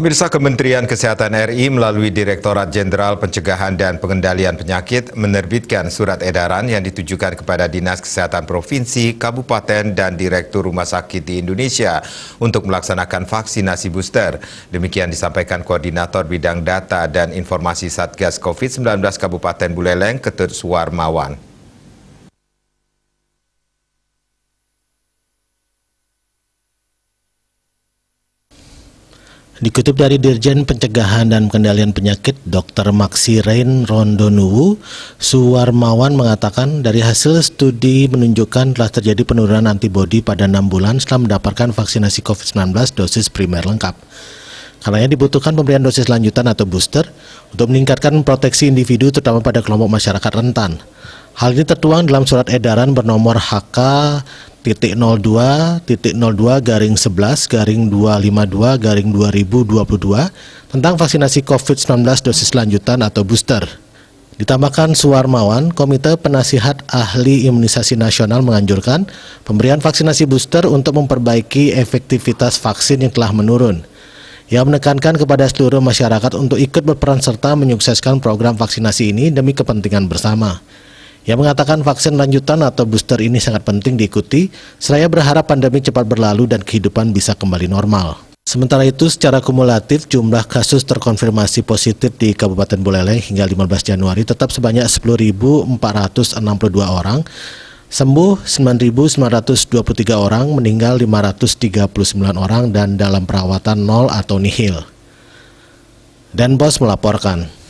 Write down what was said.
Pemirsa, Kementerian Kesehatan RI melalui Direktorat Jenderal Pencegahan dan Pengendalian Penyakit menerbitkan surat edaran yang ditujukan kepada Dinas Kesehatan Provinsi, Kabupaten, dan Direktur Rumah Sakit di Indonesia untuk melaksanakan vaksinasi booster. Demikian disampaikan Koordinator Bidang Data dan Informasi Satgas COVID-19 Kabupaten Buleleng, Ketut Suwarmawan. Dikutip dari Dirjen Pencegahan dan Pengendalian Penyakit, Dr. Maksi Rein Rondonuwu, Suwarmawan mengatakan dari hasil studi menunjukkan telah terjadi penurunan antibodi pada 6 bulan setelah mendapatkan vaksinasi COVID-19 dosis primer lengkap. Karenanya dibutuhkan pemberian dosis lanjutan atau booster untuk meningkatkan proteksi individu terutama pada kelompok masyarakat rentan. Hal ini tertuang dalam surat edaran bernomor HK.02-02-11-252-2022 tentang vaksinasi COVID-19 dosis lanjutan atau booster. Ditambahkan Suwarmawan, Komite Penasihat Ahli Imunisasi Nasional menganjurkan pemberian vaksinasi booster untuk memperbaiki efektivitas vaksin yang telah menurun. Ia menekankan kepada seluruh masyarakat untuk ikut berperan serta menyukseskan program vaksinasi ini demi kepentingan bersama. Ia mengatakan vaksin lanjutan atau booster ini sangat penting diikuti, seraya berharap pandemi cepat berlalu dan kehidupan bisa kembali normal. Sementara itu, secara kumulatif jumlah kasus terkonfirmasi positif di Kabupaten Buleleng hingga 15 Januari tetap sebanyak 10.462 orang, sembuh 9.923 orang, meninggal 539 orang, dan dalam perawatan 0 atau nihil. Dan Bos melaporkan.